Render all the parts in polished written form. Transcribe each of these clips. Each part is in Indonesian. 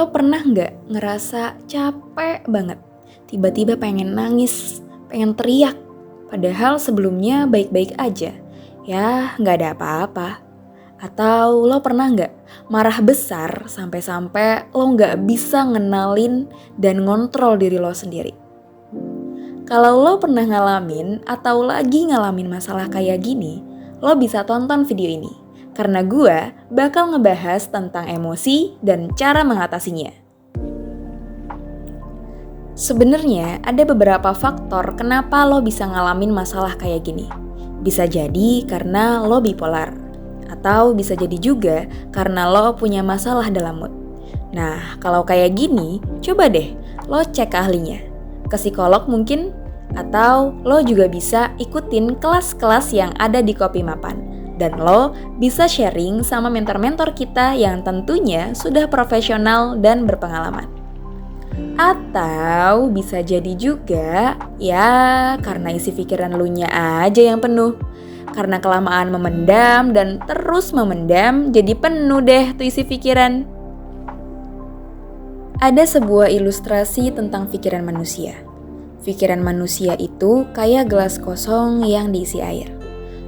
Lo pernah nggak ngerasa capek banget? Tiba-tiba pengen nangis, pengen teriak. Padahal sebelumnya baik-baik aja. Ya, nggak ada apa-apa. Atau lo pernah nggak marah besar sampai-sampai lo nggak bisa ngenalin dan ngontrol diri lo sendiri? Kalau lo pernah ngalamin atau lagi ngalamin masalah kayak gini, lo bisa tonton video ini. Karena gue bakal ngebahas tentang emosi dan cara mengatasinya. Sebenarnya ada beberapa faktor kenapa lo bisa ngalamin masalah kayak gini. Bisa jadi karena lo bipolar. Atau bisa jadi juga karena lo punya masalah dalam mood. Nah, kalau kayak gini, coba deh lo cek ke ahlinya. Ke psikolog mungkin, atau lo juga bisa ikutin kelas-kelas yang ada di Kopi Mapan. Dan lo bisa sharing sama mentor-mentor kita yang tentunya sudah profesional dan berpengalaman. Atau bisa jadi juga, ya karena isi pikiran lu nya aja yang penuh. Karena kelamaan memendam dan terus memendam, jadi penuh deh tuh isi pikiran. Ada sebuah ilustrasi tentang pikiran manusia. Pikiran manusia itu kayak gelas kosong yang diisi air.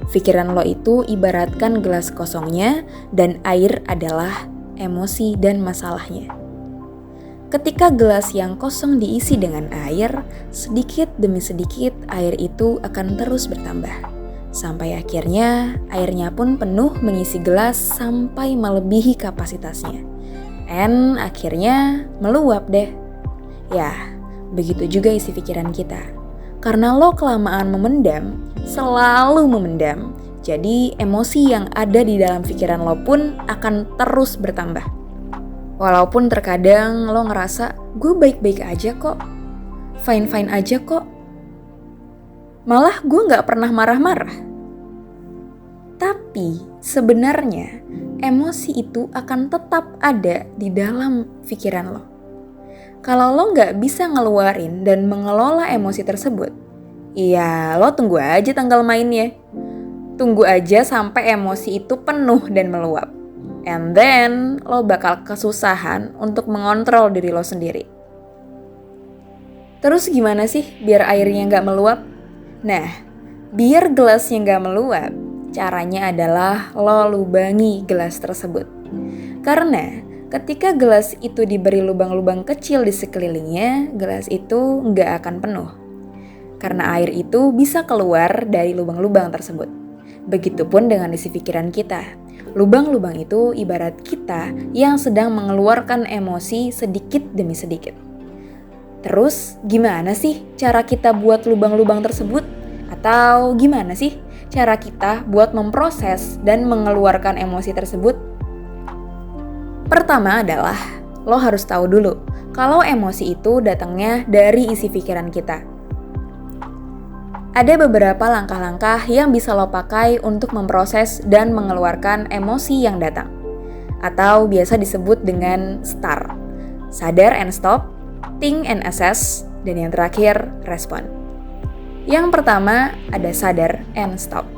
Pikiran lo itu ibaratkan gelas kosongnya dan air adalah emosi dan masalahnya. Ketika gelas yang kosong diisi dengan air, sedikit demi sedikit air itu akan terus bertambah. Sampai akhirnya airnya pun penuh mengisi gelas sampai melebihi kapasitasnya. Dan akhirnya meluap deh. Ya, begitu juga isi pikiran kita. Karena lo kelamaan memendam, selalu memendam, jadi emosi yang ada di dalam pikiran lo pun akan terus bertambah. Walaupun terkadang lo ngerasa, gue baik-baik aja kok, fine-fine aja kok. Malah gue gak pernah marah-marah. Tapi sebenarnya emosi itu akan tetap ada di dalam pikiran lo. Kalau lo gak bisa ngeluarin dan mengelola emosi tersebut, ya lo tunggu aja tanggal mainnya. Tunggu aja sampai emosi itu penuh dan meluap. And then lo bakal kesusahan untuk mengontrol diri lo sendiri. Terus gimana sih biar airnya gak meluap? Nah, biar gelasnya gak meluap, caranya adalah lo lubangi gelas tersebut. Karena ketika gelas itu diberi lubang-lubang kecil di sekelilingnya, gelas itu nggak akan penuh. Karena air itu bisa keluar dari lubang-lubang tersebut. Begitupun dengan isi pikiran kita. Lubang-lubang itu ibarat kita yang sedang mengeluarkan emosi sedikit demi sedikit. Terus gimana sih cara kita buat lubang-lubang tersebut? Atau gimana sih cara kita buat memproses dan mengeluarkan emosi tersebut? Pertama adalah, lo harus tahu dulu kalau emosi itu datangnya dari isi pikiran kita. Ada beberapa langkah-langkah yang bisa lo pakai untuk memproses dan mengeluarkan emosi yang datang. Atau biasa disebut dengan STAR. Sadar and stop, think and assess, dan yang terakhir, respond. Yang pertama ada sadar and stop.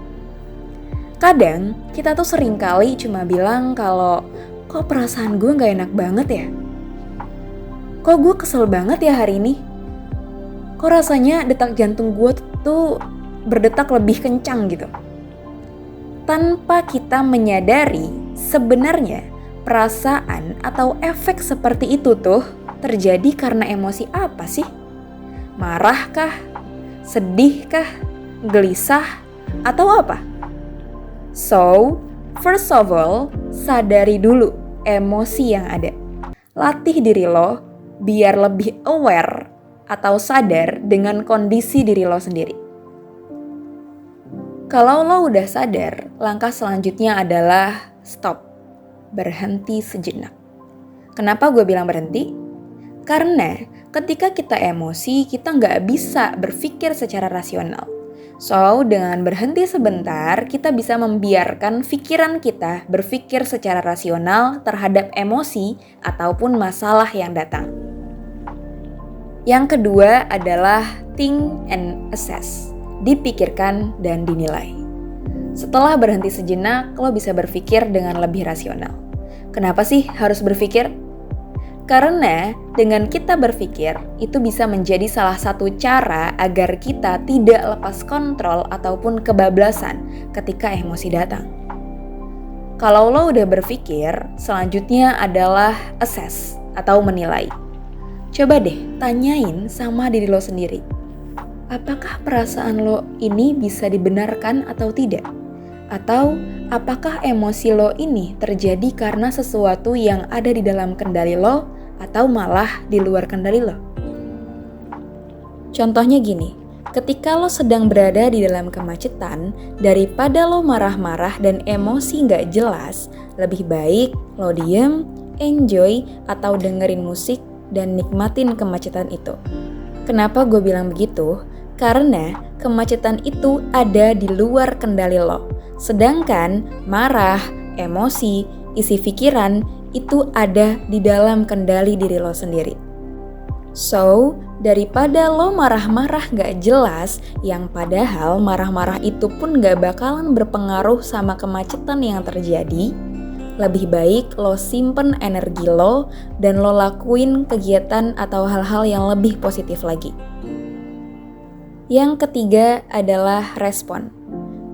Kadang kita tuh seringkali cuma bilang kalau kok perasaan gue gak enak banget ya? Kok gue kesel banget ya hari ini? Kok rasanya detak jantung gue tuh berdetak lebih kencang gitu? Tanpa kita menyadari sebenarnya perasaan atau efek seperti itu tuh terjadi karena emosi apa sih? Marah kah? Sedih kah? Gelisah? Atau apa? So, first of all, sadari dulu emosi yang ada. Latih diri lo biar lebih aware atau sadar dengan kondisi diri lo sendiri. Kalau lo udah sadar, langkah selanjutnya adalah stop. Berhenti sejenak. Kenapa gue bilang berhenti? Karena ketika kita emosi, kita nggak bisa berpikir secara rasional. So, dengan berhenti sebentar, kita bisa membiarkan pikiran kita berpikir secara rasional terhadap emosi ataupun masalah yang datang. Yang kedua adalah think and assess, dipikirkan dan dinilai. Setelah berhenti sejenak, lo bisa berpikir dengan lebih rasional. Kenapa sih harus berpikir? Karena dengan kita berpikir, itu bisa menjadi salah satu cara agar kita tidak lepas kontrol ataupun kebablasan ketika emosi datang. Kalau lo udah berpikir, selanjutnya adalah assess atau menilai. Coba deh tanyain sama diri lo sendiri. Apakah perasaan lo ini bisa dibenarkan atau tidak? Atau apakah emosi lo ini terjadi karena sesuatu yang ada di dalam kendali lo atau malah di luar kendali lo? Contohnya gini, ketika lo sedang berada di dalam kemacetan, daripada lo marah-marah dan emosi nggak jelas, lebih baik lo diem, enjoy, atau dengerin musik dan nikmatin kemacetan itu. Kenapa gue bilang begitu? Karena kemacetan itu ada di luar kendali lo. Sedangkan marah, emosi, isi pikiran itu ada di dalam kendali diri lo sendiri. So, daripada lo marah-marah gak jelas, yang padahal marah-marah itu pun gak bakalan berpengaruh sama kemacetan yang terjadi, lebih baik lo simpen energi lo dan lo lakuin kegiatan atau hal-hal yang lebih positif lagi. Yang ketiga adalah respon.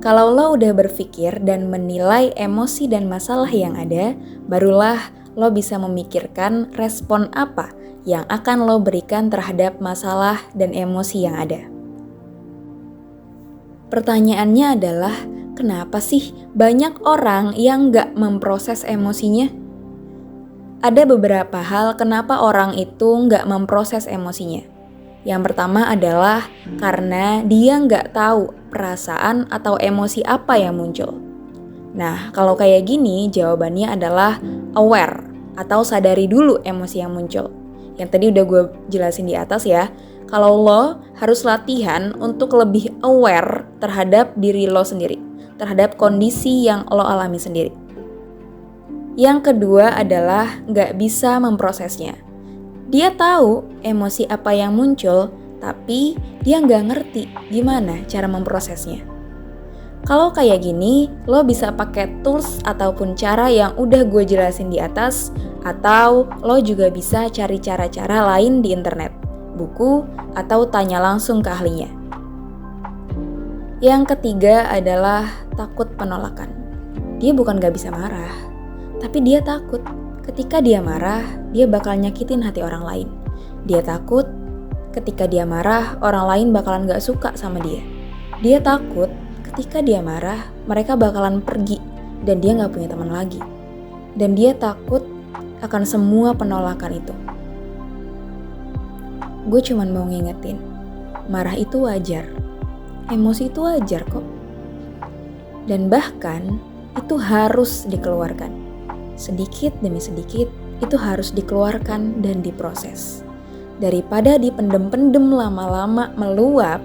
Kalau lo udah berpikir dan menilai emosi dan masalah yang ada, barulah lo bisa memikirkan respon apa yang akan lo berikan terhadap masalah dan emosi yang ada. Pertanyaannya adalah, kenapa sih banyak orang yang gak memproses emosinya? Ada beberapa hal kenapa orang itu gak memproses emosinya. Yang pertama adalah karena dia nggak tahu perasaan atau emosi apa yang muncul. Nah, kalau kayak gini jawabannya adalah aware atau sadari dulu emosi yang muncul. Yang tadi udah gue jelasin di atas ya. Kalau lo harus latihan untuk lebih aware terhadap diri lo sendiri, terhadap kondisi yang lo alami sendiri. Yang kedua adalah nggak bisa memprosesnya. Dia tahu emosi apa yang muncul, tapi dia nggak ngerti gimana cara memprosesnya. Kalau kayak gini, lo bisa pakai tools ataupun cara yang udah gue jelasin di atas, atau lo juga bisa cari cara-cara lain di internet, buku, atau tanya langsung ke ahlinya. Yang ketiga adalah takut penolakan. Dia bukan gak bisa marah, tapi dia takut. Ketika dia marah, dia bakal nyakitin hati orang lain. Dia takut ketika dia marah, orang lain bakalan gak suka sama dia. Dia takut ketika dia marah, mereka bakalan pergi dan dia gak punya teman lagi. Dan dia takut akan semua penolakan itu. Gue cuman mau ngingetin, marah itu wajar. Emosi itu wajar kok. Dan bahkan itu harus dikeluarkan. Sedikit demi sedikit, itu harus dikeluarkan dan diproses. Daripada dipendem-pendem lama-lama meluap,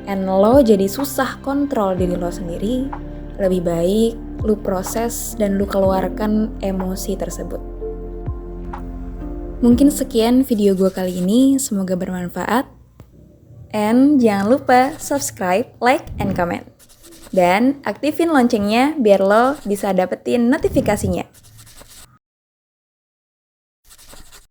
and lo jadi susah kontrol diri lo sendiri, lebih baik lu proses dan lu keluarkan emosi tersebut. Mungkin sekian video gue kali ini, semoga bermanfaat. And jangan lupa subscribe, like, and comment. Dan aktifin loncengnya biar lo bisa dapetin notifikasinya.